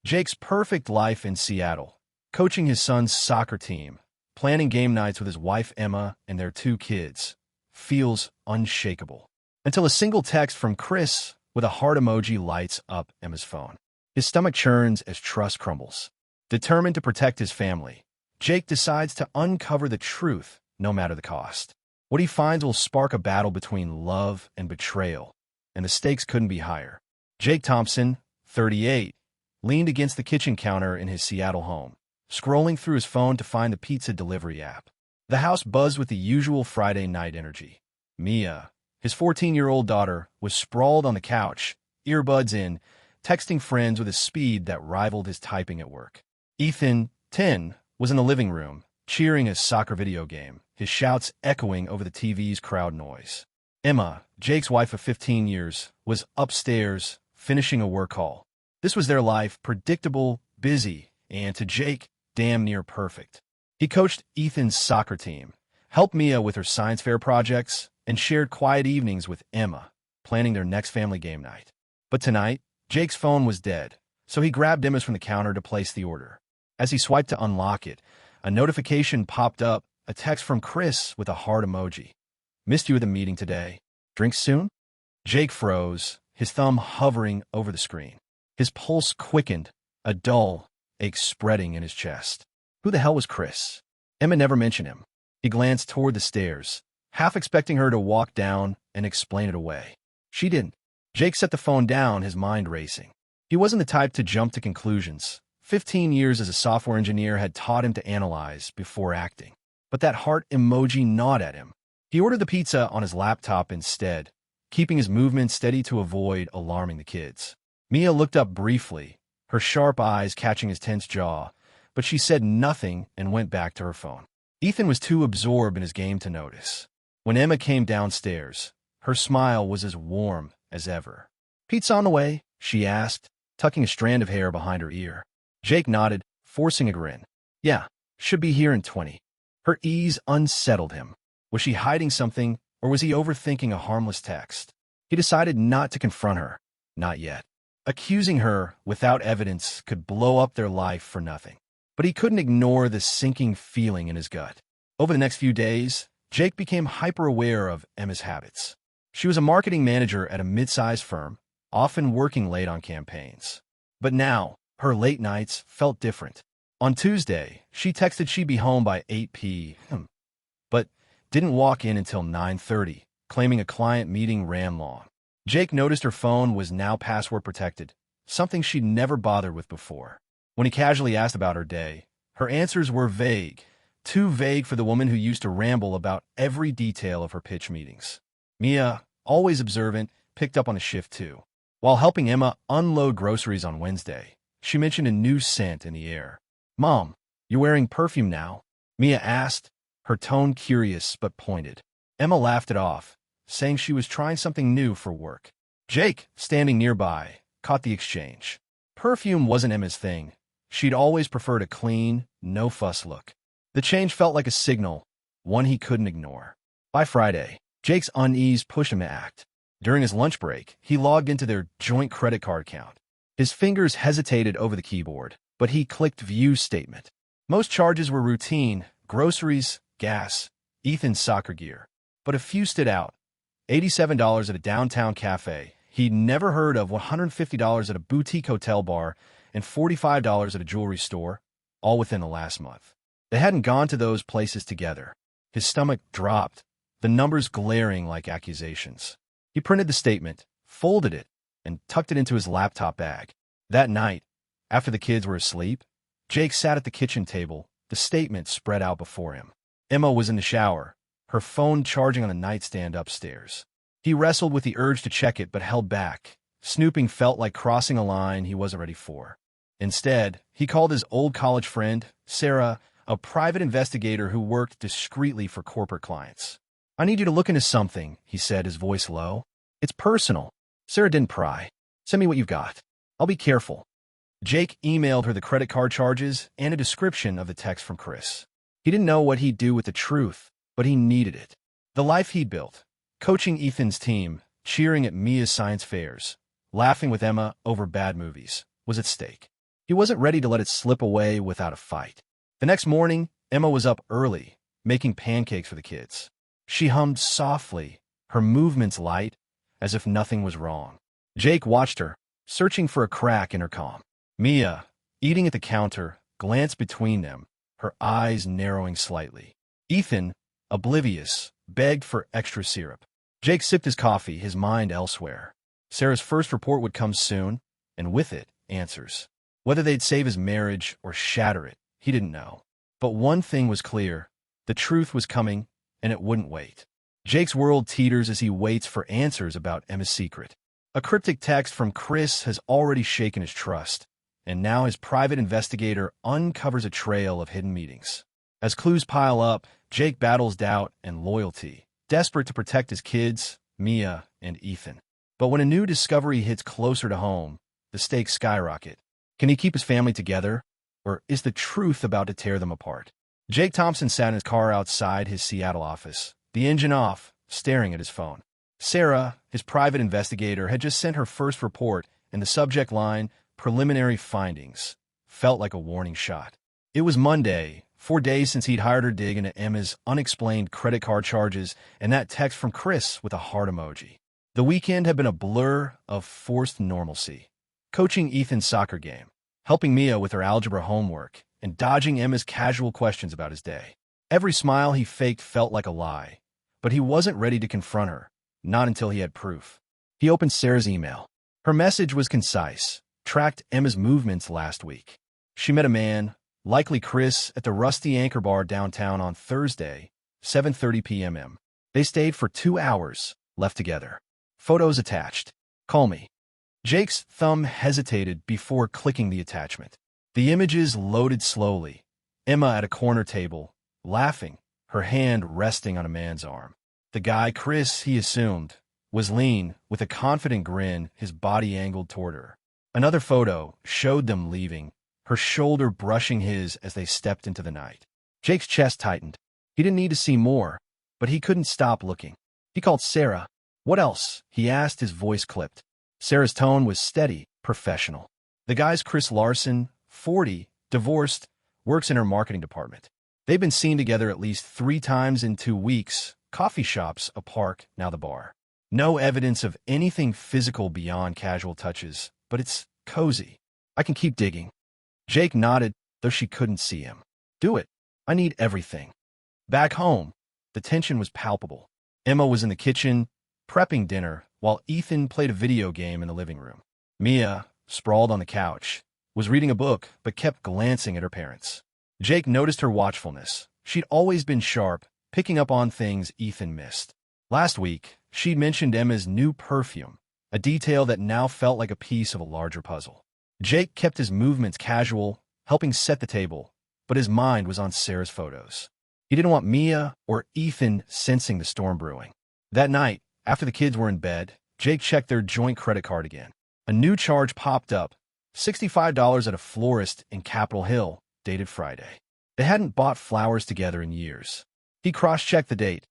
Jake's perfect life in Seattle, coaching his son's soccer team, planning game nights with his wife Emma and their 2 kids, feels unshakable. Until a single text from Chris with a heart emoji lights up Emma's phone. His stomach churns as trust crumbles. Determined to protect his family, Jake decides to uncover the truth, no matter the cost. What he finds will spark a battle between love and betrayal, and the stakes couldn't be higher. Jake Thompson, 38, leaned against the kitchen counter in his Seattle home, scrolling through his phone to find the pizza delivery app. The house buzzed with the usual Friday night energy. Mia, his 14-year-old daughter, was sprawled on the couch, earbuds in, texting friends with a speed that rivaled his typing at work. Ethan, 10, was in the living room, cheering his soccer video game, his shouts echoing over the TV's crowd noise. Emma, Jake's wife of 15 years, was upstairs, finishing a work call. This was their life, predictable, busy, and to Jake, damn near perfect. He coached Ethan's soccer team, helped Mia with her science fair projects, and shared quiet evenings with Emma, planning their next family game night. But tonight, Jake's phone was dead, so he grabbed Emma's from the counter to place the order. As he swiped to unlock it, a notification popped up, a text from Chris with a heart emoji. "Missed you at the meeting today. Drinks soon?" Jake froze, his thumb hovering over the screen. His pulse quickened, a dull ache spreading in his chest. Who the hell was Chris? Emma never mentioned him. He glanced toward the stairs, half expecting her to walk down and explain it away. She didn't. Jake set the phone down, his mind racing. He wasn't the type to jump to conclusions. 15 years as a software engineer had taught him to analyze before acting. But that heart emoji gnawed at him. He ordered the pizza on his laptop instead, keeping his movements steady to avoid alarming the kids. Mia looked up briefly, her sharp eyes catching his tense jaw, but she said nothing and went back to her phone. Ethan was too absorbed in his game to notice. When Emma came downstairs, her smile was as warm as ever. "Pizza on the way?" she asked, tucking a strand of hair behind her ear. Jake nodded, forcing a grin. "Yeah, should be here in 20. Her ease unsettled him. Was she hiding something, or was he overthinking a harmless text? He decided not to confront her. Not yet. Accusing her without evidence could blow up their life for nothing. But he couldn't ignore the sinking feeling in his gut. Over the next few days, Jake became hyper-aware of Emma's habits. She was a marketing manager at a mid-sized firm, often working late on campaigns. But now, her late nights felt different. On Tuesday, she texted she'd be home by 8 p.m., but didn't walk in until 9:30, claiming a client meeting ran long. Jake noticed her phone was now password protected, something she'd never bothered with before. When he casually asked about her day, her answers were vague, too vague for the woman who used to ramble about every detail of her pitch meetings. Mia, always observant, picked up on a shift too. While helping Emma unload groceries on Wednesday, she mentioned a new scent in the air. "Mom, you're wearing perfume now?" Mia asked, her tone curious but pointed. Emma laughed it off, saying she was trying something new for work. Jake, standing nearby, caught the exchange. Perfume wasn't Emma's thing. She'd always preferred a clean, no-fuss look. The change felt like a signal, one he couldn't ignore. By Friday, Jake's unease pushed him to act. During his lunch break, he logged into their joint credit card account. His fingers hesitated over the keyboard, but he clicked View Statement. Most charges were routine: groceries, gas, Ethan's soccer gear. But a few stood out. $87 at a downtown cafe he'd never heard of, $150 at a boutique hotel bar, and $45 at a jewelry store, all within the last month. They hadn't gone to those places together. His stomach dropped, the numbers glaring like accusations. He printed the statement, folded it, and tucked it into his laptop bag. That night, after the kids were asleep, Jake sat at the kitchen table, the statement spread out before him. Emma was in the shower, her phone charging on the nightstand upstairs. He wrestled with the urge to check it but held back. Snooping felt like crossing a line he wasn't ready for. Instead, he called his old college friend, Sarah, a private investigator who worked discreetly for corporate clients. "I need you to look into something," he said, his voice low. "It's personal." Sarah didn't pry. "Send me what you've got. I'll be careful." Jake emailed her the credit card charges and a description of the text from Chris. He didn't know what he'd do with the truth, but he needed it. The life he'd built, coaching Ethan's team, cheering at Mia's science fairs, laughing with Emma over bad movies, was at stake. He wasn't ready to let it slip away without a fight. The next morning, Emma was up early, making pancakes for the kids. She hummed softly, her movements light, as if nothing was wrong. Jake watched her, searching for a crack in her calm. Mia, eating at the counter, glanced between them, her eyes narrowing slightly. Ethan, oblivious, begged for extra syrup. Jake sipped his coffee, his mind elsewhere. Sarah's first report would come soon, and with it, answers. Whether they'd save his marriage or shatter it, he didn't know. But one thing was clear. The truth was coming, and it wouldn't wait. Jake's world teeters as he waits for answers about Emma's secret. A cryptic text from Chris has already shaken his trust, and now his private investigator uncovers a trail of hidden meetings. As clues pile up, Jake battles doubt and loyalty, desperate to protect his kids, Mia and Ethan. But when a new discovery hits closer to home, the stakes skyrocket. Can he keep his family together, or is the truth about to tear them apart? Jake Thompson sat in his car outside his Seattle office, the engine off, staring at his phone. Sarah, his private investigator, had just sent her first report, and the subject line, preliminary findings, felt like a warning shot. It was Monday, 4 days since he'd hired her dig into Emma's unexplained credit card charges, and that text from Chris with a heart emoji. The weekend had been a blur of forced normalcy. Coaching Ethan's soccer game, helping Mia with her algebra homework, and dodging Emma's casual questions about his day. Every smile he faked felt like a lie, but he wasn't ready to confront her, not until he had proof. He opened Sarah's email. Her message was concise, tracked Emma's movements last week. She met a man, likely Chris, at the Rusty Anchor Bar downtown on Thursday, 7:30 p.m. They stayed for 2 hours, left together. Photos attached. Call me. Jake's thumb hesitated before clicking the attachment. The images loaded slowly. Emma at a corner table, laughing, her hand resting on a man's arm. The guy, Chris, he assumed, was lean, with a confident grin, his body angled toward her. Another photo showed them leaving, her shoulder brushing his as they stepped into the night. Jake's chest tightened. He didn't need to see more, but he couldn't stop looking. He called Sarah. What else? He asked, his voice clipped. Sarah's tone was steady, professional. The guy's Chris Larson, 40, divorced, works in her marketing department. They've been seen together at least 3 times in 2 weeks, coffee shops, a park, now the bar. No evidence of anything physical beyond casual touches, but it's cozy. I can keep digging. Jake nodded, though she couldn't see him. Do it. I need everything. Back home, the tension was palpable. Emma was in the kitchen, prepping dinner, while Ethan played a video game in the living room. Mia, sprawled on the couch, was reading a book but kept glancing at her parents. Jake noticed her watchfulness. She'd always been sharp, picking up on things Ethan missed. Last week, she'd mentioned Emma's new perfume, a detail that now felt like a piece of a larger puzzle. Jake kept his movements casual, helping set the table, but his mind was on Sarah's photos. He didn't want Mia or Ethan sensing the storm brewing. That night, after the kids were in bed, Jake checked their joint credit card again. A new charge popped up, $65 at a florist in Capitol Hill, dated Friday. They hadn't bought flowers together in years. He cross-checked the date.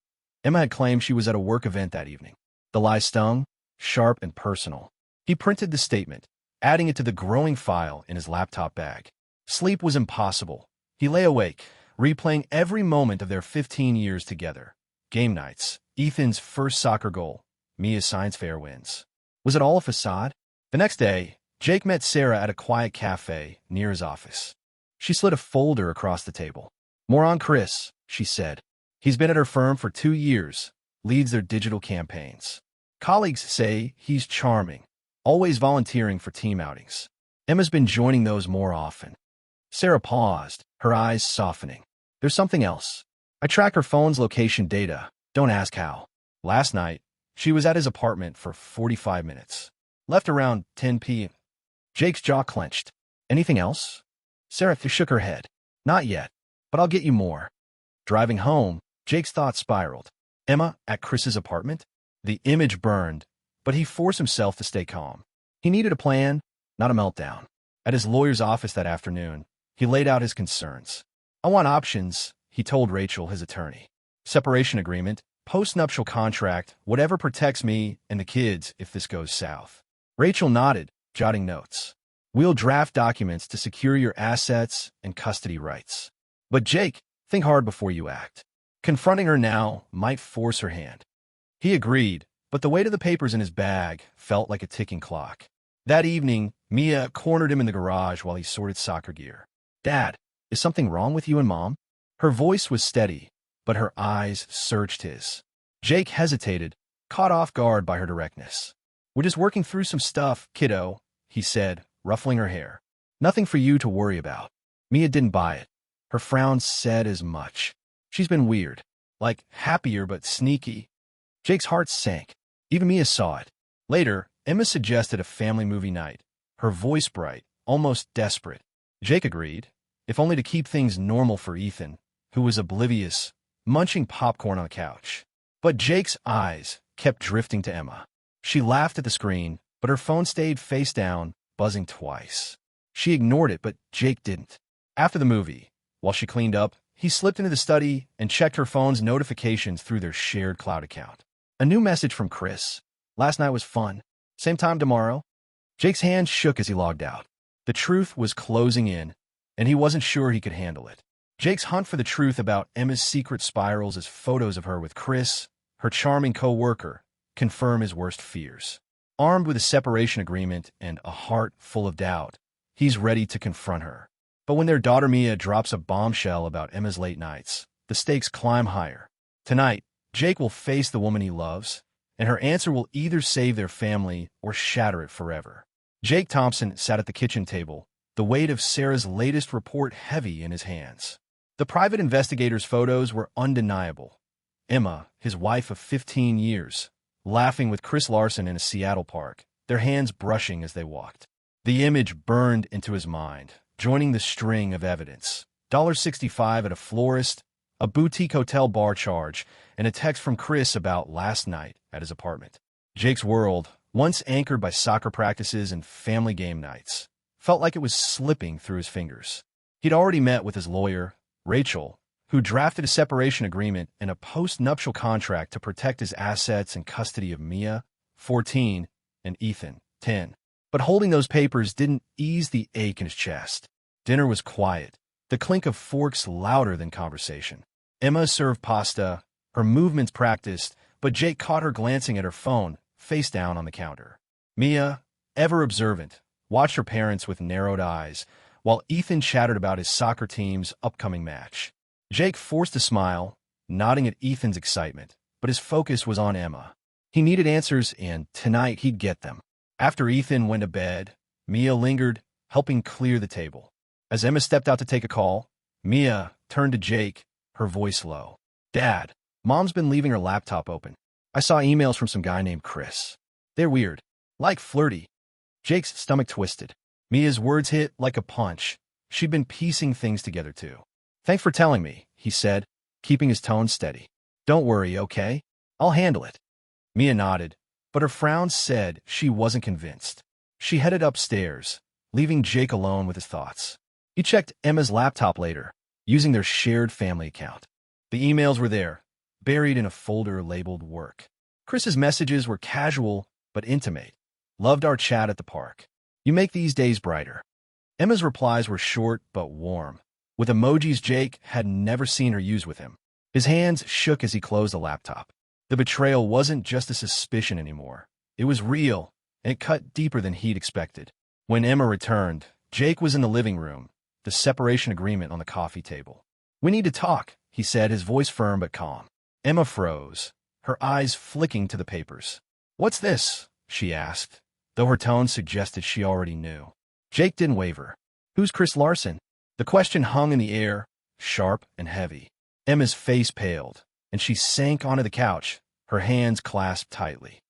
Emma had claimed she was at a work event that evening. The lie stung, sharp and personal. He printed the statement, adding it to the growing file in his laptop bag. Sleep was impossible. He lay awake, replaying every moment of their 15 years together. Game nights, Ethan's first soccer goal, Mia's science fair wins. Was it all a facade? The next day, Jake met Sarah at a quiet cafe near his office. She slid a folder across the table. More on Chris, she said. He's been at her firm for 2 years, leads their digital campaigns. Colleagues say he's charming, always volunteering for team outings. Emma's been joining those more often. Sarah paused, her eyes softening. There's something else. I track her phone's location data. Don't ask how. Last night, she was at his apartment for 45 minutes. Left around 10 p.m. Jake's jaw clenched. Anything else? Sarah shook her head. Not yet, but I'll get you more. Driving home, Jake's thoughts spiraled. Emma at Chris's apartment? The image burned, but he forced himself to stay calm. He needed a plan, not a meltdown. At his lawyer's office that afternoon, he laid out his concerns. I want options, he told Rachel, his attorney. Separation agreement, post-nuptial contract, whatever protects me and the kids if this goes south. Rachel nodded, jotting notes. We'll draft documents to secure your assets and custody rights. But Jake, think hard before you act. Confronting her now might force her hand. He agreed, but the weight of the papers in his bag felt like a ticking clock. That evening, Mia cornered him in the garage while he sorted soccer gear. "Dad, is something wrong with you and Mom?" Her voice was steady, but her eyes searched his. Jake hesitated, caught off guard by her directness. "We're just working through some stuff, kiddo," he said, ruffling her hair. "Nothing for you to worry about." Mia didn't buy it. Her frown said as much. She's been weird, like happier but sneaky. Jake's heart sank. Even Mia saw it. Later, Emma suggested a family movie night, her voice bright, almost desperate. Jake agreed, if only to keep things normal for Ethan, who was oblivious, munching popcorn on the couch. But Jake's eyes kept drifting to Emma. She laughed at the screen, but her phone stayed face down, buzzing twice. She ignored it, but Jake didn't. After the movie, while she cleaned up, he slipped into the study and checked her phone's notifications through their shared cloud account. A new message from Chris. "Last night was fun. Same time tomorrow?" Jake's hand shook as he logged out. The truth was closing in, and he wasn't sure he could handle it. Jake's hunt for the truth about Emma's secret spirals as photos of her with Chris, her charming co-worker, confirm his worst fears. Armed with a separation agreement and a heart full of doubt, he's ready to confront her. But when their daughter Mia drops a bombshell about Emma's late nights, the stakes climb higher. Tonight, Jake will face the woman he loves, and her answer will either save their family or shatter it forever. Jake Thompson sat at the kitchen table, the weight of Sarah's latest report heavy in his hands. The private investigator's photos were undeniable. Emma, his wife of 15 years, laughing with Chris Larson in a Seattle park, their hands brushing as they walked. The image burned into his mind, joining the string of evidence. $65 at a florist, a boutique hotel bar charge, and a text from Chris about last night at his apartment. Jake's world, once anchored by soccer practices and family game nights, felt like it was slipping through his fingers. He'd already met with his lawyer, Rachel, who drafted a separation agreement and a post-nuptial contract to protect his assets and custody of Mia, 14, and Ethan, 10. But holding those papers didn't ease the ache in his chest. Dinner was quiet, the clink of forks louder than conversation. Emma served pasta, her movements practiced, but Jake caught her glancing at her phone, face down on the counter. Mia, ever observant, watched her parents with narrowed eyes, while Ethan chattered about his soccer team's upcoming match. Jake forced a smile, nodding at Ethan's excitement, but his focus was on Emma. He needed answers, and tonight he'd get them. After Ethan went to bed, Mia lingered, helping clear the table. As Emma stepped out to take a call, Mia turned to Jake, her voice low. "Dad, Mom's been leaving her laptop open. I saw emails from some guy named Chris. They're weird, like flirty." Jake's stomach twisted. Mia's words hit like a punch. She'd been piecing things together too. "Thanks for telling me," he said, keeping his tone steady. "Don't worry, okay? I'll handle it." Mia nodded, but her frown said she wasn't convinced. She headed upstairs, leaving Jake alone with his thoughts. He checked Emma's laptop later, using their shared family account. The emails were there, buried in a folder labeled work. Chris's messages were casual but intimate. "Loved our chat at the park. You make these days brighter." Emma's replies were short but warm, with emojis Jake had never seen her use with him. His hands shook as he closed the laptop. The betrayal wasn't just a suspicion anymore. It was real, and it cut deeper than he'd expected. When Emma returned, Jake was in the living room, the separation agreement on the coffee table. "We need to talk," he said, his voice firm but calm. Emma froze, her eyes flicking to the papers. "What's this?" she asked, though her tone suggested she already knew. Jake didn't waver. "Who's Chris Larson?" The question hung in the air, sharp and heavy. Emma's face paled, and she sank onto the couch, her hands clasped tightly.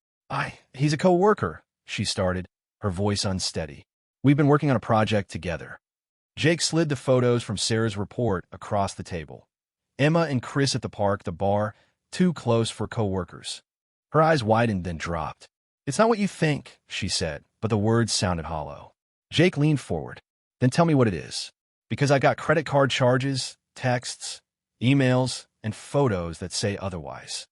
He's a co-worker," she started, her voice unsteady. "We've been working on a project together." Jake slid the photos from Sarah's report across the table. Emma and Chris at the park, the bar, too close for co-workers. Her eyes widened, then dropped. "It's not what you think," she said, but the words sounded hollow. Jake leaned forward. "Then tell me what it is. Because I got credit card charges, texts, emails, and photos that say otherwise."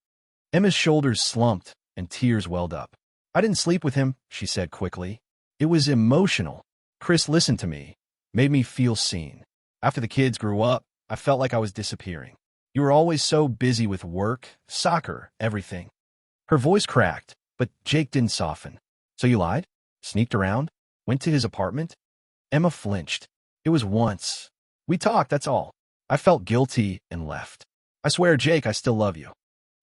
Emma's shoulders slumped and tears welled up. "I didn't sleep with him," she said quickly. "It was emotional." Chris listened to me, made me feel seen. After the kids grew up, I felt like I was disappearing. You were always so busy with work, soccer, everything. Her voice cracked, but Jake didn't soften. So you lied? Sneaked around? Went to his apartment? Emma flinched. It was once. We talked, that's all. I felt guilty and left. I swear, Jake, I still love you.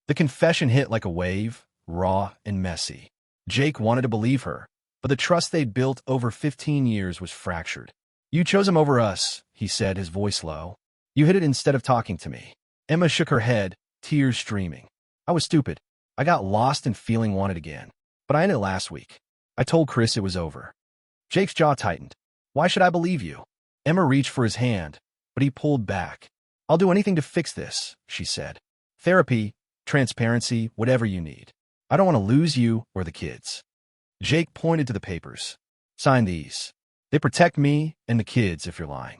The confession hit like a wave, raw and messy. Jake wanted to believe her, but the trust they'd built over 15 years was fractured. You chose him over us, he said, his voice low. You hid it instead of talking to me. Emma shook her head, tears streaming. I was stupid. I got lost in feeling wanted again. But I ended it last week. I told Chris it was over. Jake's jaw tightened. Why should I believe you? Emma reached for his hand, but he pulled back. I'll do anything to fix this, she said. Therapy, transparency, whatever you need. I don't want to lose you or the kids. Jake pointed to the papers. Sign these. They protect me and the kids if you're lying.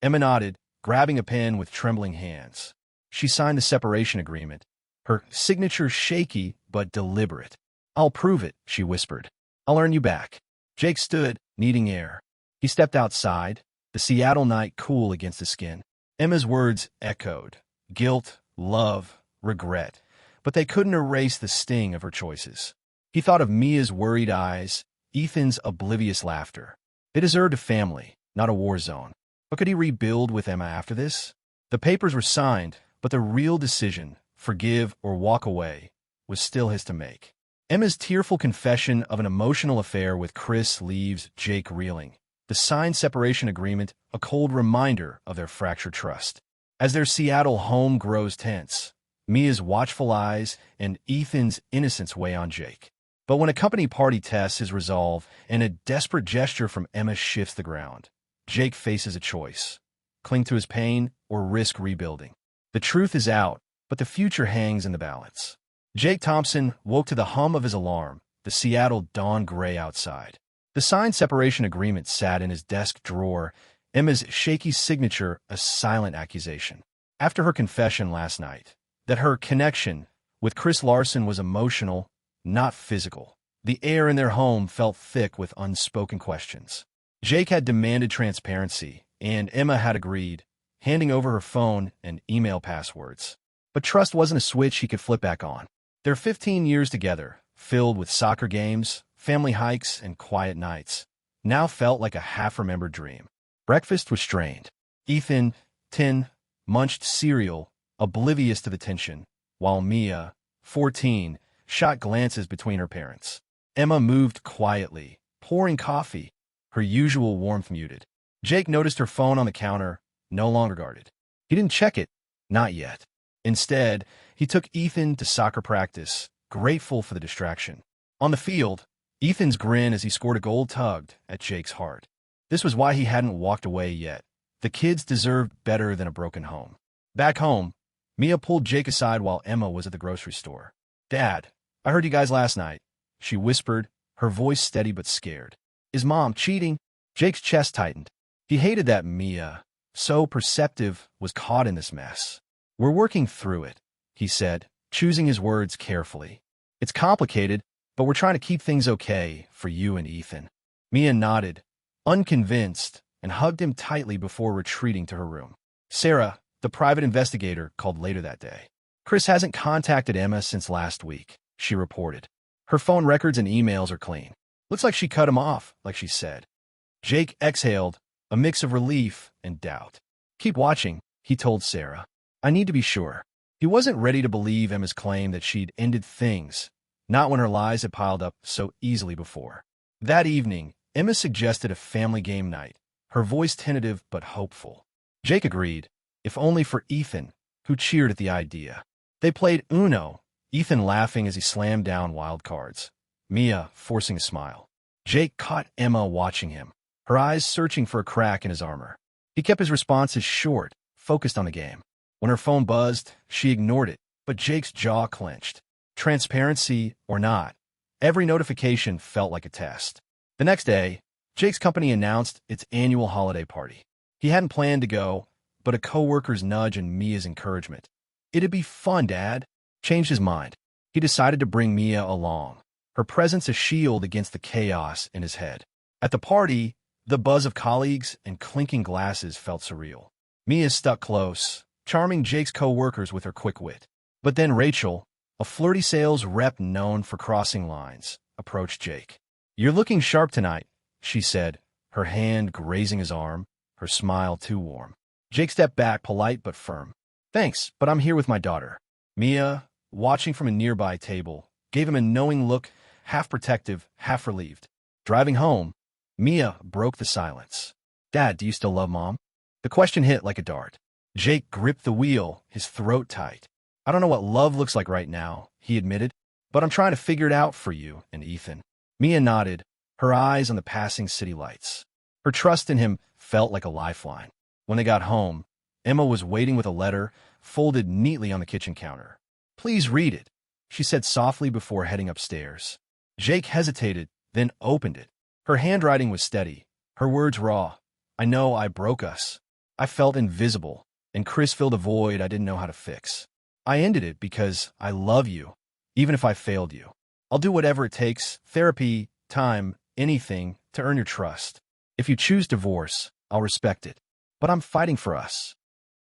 Emma nodded, grabbing a pen with trembling hands. She signed the separation agreement, her signature shaky but deliberate. I'll prove it, she whispered. I'll earn you back. Jake stood, needing air. He stepped outside, the Seattle night cool against his skin. Emma's words echoed. Guilt, love, regret. But they couldn't erase the sting of her choices. He thought of Mia's worried eyes, Ethan's oblivious laughter. They deserved a family, not a war zone. But could he rebuild with Emma after this? The papers were signed, but the real decision, forgive or walk away, was still his to make. Emma's tearful confession of an emotional affair with Chris leaves Jake reeling. The signed separation agreement, a cold reminder of their fractured trust. As their Seattle home grows tense, Mia's watchful eyes and Ethan's innocence weigh on Jake. But when a company party tests his resolve and a desperate gesture from Emma shifts the ground, Jake faces a choice. Cling to his pain or risk rebuilding. The truth is out, but the future hangs in the balance. Jake Thompson woke to the hum of his alarm, the Seattle dawn gray outside. The signed separation agreement sat in his desk drawer, Emma's shaky signature a silent accusation. After her confession last night, that her connection with Chris Larson was emotional, not physical, the air in their home felt thick with unspoken questions. Jake had demanded transparency, and Emma had agreed, handing over her phone and email passwords. But trust wasn't a switch he could flip back on. Their 15 years together, filled with soccer games, family hikes, and quiet nights, now felt like a half-remembered dream. Breakfast was strained. Ethan, 10, munched cereal, oblivious to the tension, while Mia, 14, shot glances between her parents. Emma moved quietly, pouring coffee, her usual warmth muted. Jake noticed her phone on the counter, no longer guarded. He didn't check it, not yet. Instead, he took Ethan to soccer practice, grateful for the distraction. On the field, Ethan's grin as he scored a goal tugged at Jake's heart. This was why he hadn't walked away yet. The kids deserved better than a broken home. Back home, Mia pulled Jake aside while Emma was at the grocery store. Dad, I heard you guys last night, she whispered, her voice steady but scared. Is Mom cheating? Jake's chest tightened. He hated that Mia, so perceptive, was caught in this mess. We're working through it, he said, choosing his words carefully. It's complicated, but we're trying to keep things okay for you and Ethan. Mia nodded, unconvinced, and hugged him tightly before retreating to her room. Sarah, the private investigator, called later that day. Chris hasn't contacted Emma since last week, she reported. Her phone records and emails are clean. Looks like she cut him off, like she said. Jake exhaled, a mix of relief and doubt. Keep watching, he told Sarah. I need to be sure. He wasn't ready to believe Emma's claim that she'd ended things, not when her lies had piled up so easily before. That evening, Emma suggested a family game night, her voice tentative but hopeful. Jake agreed, if only for Ethan, who cheered at the idea. They played Uno, Ethan laughing as he slammed down wild cards, Mia forcing a smile. Jake caught Emma watching him, her eyes searching for a crack in his armor. He kept his responses short, focused on the game. When her phone buzzed, she ignored it, but Jake's jaw clenched. Transparency or not, every notification felt like a test. The next day, Jake's company announced its annual holiday party. He hadn't planned to go, but a coworker's nudge and Mia's encouragement. It'd be fun, Dad, changed his mind. He decided to bring Mia along, her presence a shield against the chaos in his head. At the party, The buzz of colleagues and clinking glasses felt surreal. Mia stuck close, charming Jake's co-workers with her quick wit. But then Rachel, a flirty sales rep known for crossing lines, approached Jake. "You're looking sharp tonight," she said, her hand grazing his arm, her smile too warm. Jake stepped back, polite but firm. "Thanks, but I'm here with my daughter." Mia, watching from a nearby table, gave him a knowing look, half protective, half relieved. Driving home, Mia broke the silence. "Dad, do you still love Mom?" The question hit like a dart. Jake gripped the wheel, his throat tight. "I don't know what love looks like right now," he admitted, "but I'm trying to figure it out for you and Ethan." Mia nodded, her eyes on the passing city lights. Her trust in him felt like a lifeline. When they got home, Emma was waiting with a letter folded neatly on the kitchen counter. "Please read it," she said softly before heading upstairs. Jake hesitated, then opened it. Her handwriting was steady, her words raw. "I know I broke us. I felt invisible, and Chris filled a void I didn't know how to fix. I ended it because I love you, even if I failed you. I'll do whatever it takes, therapy, time, anything, to earn your trust. If you choose divorce, I'll respect it. But I'm fighting for us."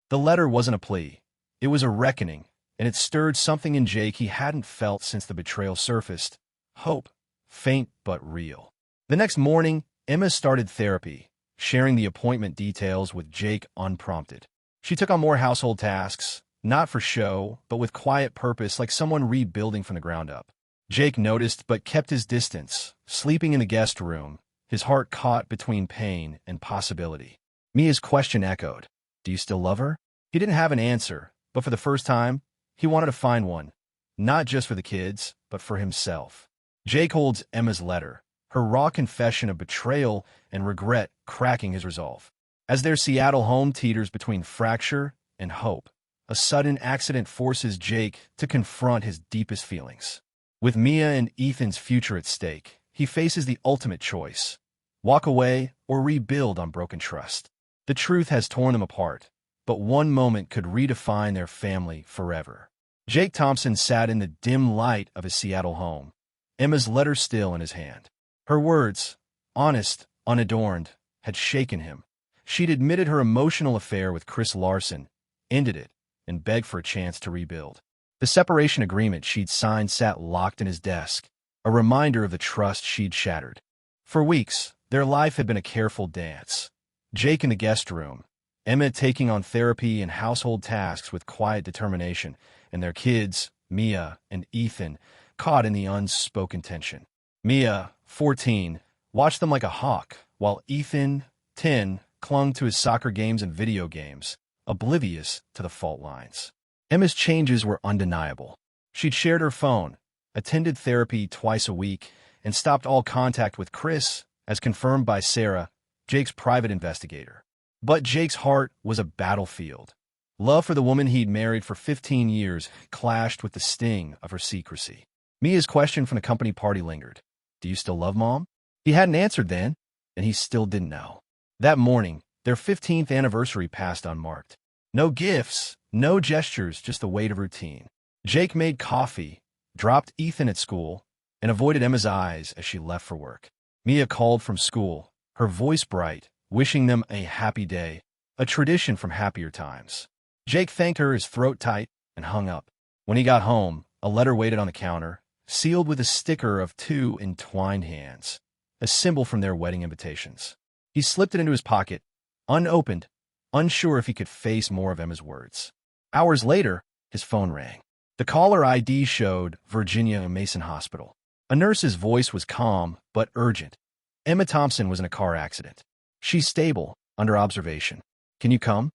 The letter wasn't a plea. It was a reckoning, and it stirred something in Jake he hadn't felt since the betrayal surfaced. Hope, faint but real. The next morning, Emma started therapy, sharing the appointment details with Jake unprompted. She took on more household tasks, not for show, but with quiet purpose, like someone rebuilding from the ground up. Jake noticed but kept his distance, sleeping in the guest room, his heart caught between pain and possibility. Mia's question echoed, "Do you still love her?" He didn't have an answer, but for the first time, he wanted to find one, not just for the kids, but for himself. Jake holds Emma's letter, her raw confession of betrayal and regret cracking his resolve. As their Seattle home teeters between fracture and hope, a sudden accident forces Jake to confront his deepest feelings. With Mia and Ethan's future at stake, he faces the ultimate choice: walk away or rebuild on broken trust. The truth has torn them apart, but one moment could redefine their family forever. Jake Thompson sat in the dim light of his Seattle home, Emma's letter still in his hand. Her words, honest, unadorned, had shaken him. She'd admitted her emotional affair with Chris Larson, ended it, and begged for a chance to rebuild. The separation agreement she'd signed sat locked in his desk, a reminder of the trust she'd shattered. For weeks, their life had been a careful dance. Jake in the guest room, Emma taking on therapy and household tasks with quiet determination, and their kids, Mia and Ethan, caught in the unspoken tension. Mia, 14, watched them like a hawk, while Ethan, 10, clung to his soccer games and video games, oblivious to the fault lines. Emma's changes were undeniable. She'd shared her phone, attended therapy twice a week, and stopped all contact with Chris, as confirmed by Sarah, Jake's private investigator. But Jake's heart was a battlefield. Love for the woman he'd married for 15 years clashed with the sting of her secrecy. Mia's question from the company party lingered. "Do you still love Mom?" He hadn't answered then, and he still didn't know. That morning, their 15th anniversary passed unmarked. No gifts, no gestures, just the weight of routine. Jake made coffee, dropped Ethan at school, and avoided Emma's eyes as she left for work. Mia called from school, her voice bright, wishing them a happy day, a tradition from happier times. Jake thanked her, his throat tight, and hung up. When he got home, a letter waited on the counter, sealed with a sticker of two entwined hands, a symbol from their wedding invitations. He slipped it into his pocket, unopened, unsure if he could face more of Emma's words. Hours later, his phone rang. The caller ID showed Virginia Mason Hospital. A nurse's voice was calm but urgent. "Emma Thompson was in a car accident. She's stable, under observation. Can you come?"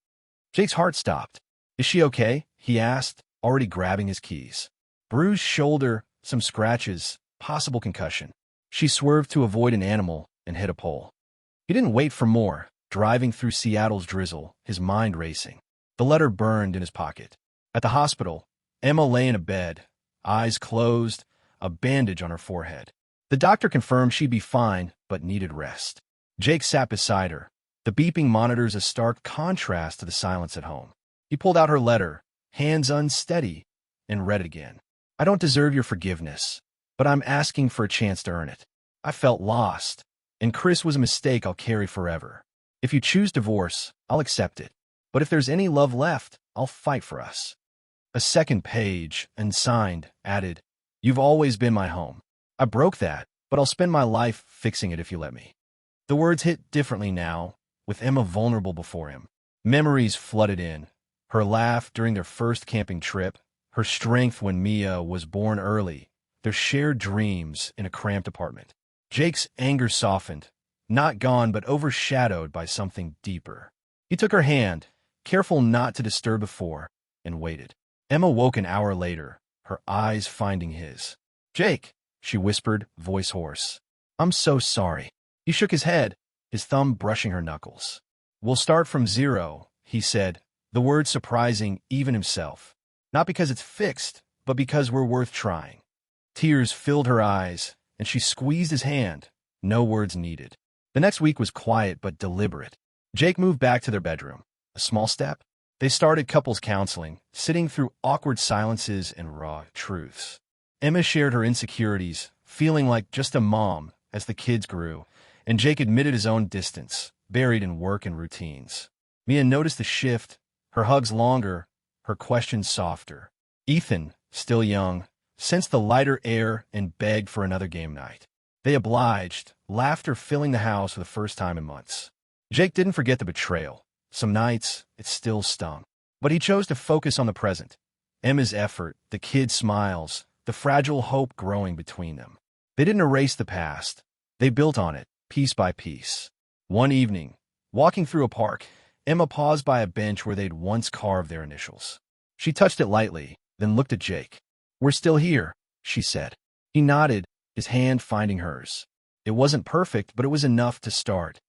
Jake's heart stopped. "Is she okay?" he asked, already grabbing his keys. Bruised shoulder, some scratches, possible concussion. She swerved to avoid an animal and hit a pole. He didn't wait for more, driving through Seattle's drizzle, his mind racing. The letter burned in his pocket. At the hospital, Emma lay in a bed, eyes closed, a bandage on her forehead. The doctor confirmed she'd be fine, but needed rest. Jake sat beside her, the beeping monitors a stark contrast to the silence at home. He pulled out her letter, hands unsteady, and read it again. "I don't deserve your forgiveness, but I'm asking for a chance to earn it. I felt lost, And Chris was a mistake I'll carry forever. If you choose divorce, I'll accept it. But if there's any love left, I'll fight for us. A second page, unsigned, added, "You've always been my home. I broke that, but I'll spend my life fixing it if you let me." The words hit differently now, with Emma vulnerable before him. Memories flooded in. Her laugh during their first camping trip, her strength when Mia was born early, their shared dreams in a cramped apartment. Jake's anger softened, not gone but overshadowed by something deeper. He took her hand, careful not to disturb before, and waited. Emma woke an hour later, her eyes finding his. "Jake," she whispered, voice hoarse. "I'm so sorry." He shook his head, his thumb brushing her knuckles. "We'll start from zero," he said, the word surprising even himself. "Not because it's fixed, but because we're worth trying." Tears filled her eyes, and she squeezed his hand, no words needed. The next week was quiet but deliberate. Jake moved back to their bedroom. A small step. They started couples counseling, sitting through awkward silences and raw truths. Emma shared her insecurities, feeling like just a mom as the kids grew, and Jake admitted his own distance, buried in work and routines. Mia noticed the shift, her hugs longer, her questions softer. Ethan, still young, sensed the lighter air and begged for another game night. They obliged, laughter filling the house for the first time in months. Jake didn't forget the betrayal. Some nights, it still stung. But he chose to focus on the present. Emma's effort, the kids' smiles, the fragile hope growing between them. They didn't erase the past. They built on it, piece by piece. One evening, walking through a park, Emma paused by a bench where they'd once carved their initials. She touched it lightly, then looked at Jake. "We're still here," she said. He nodded, his hand finding hers. It wasn't perfect, but it was enough to start.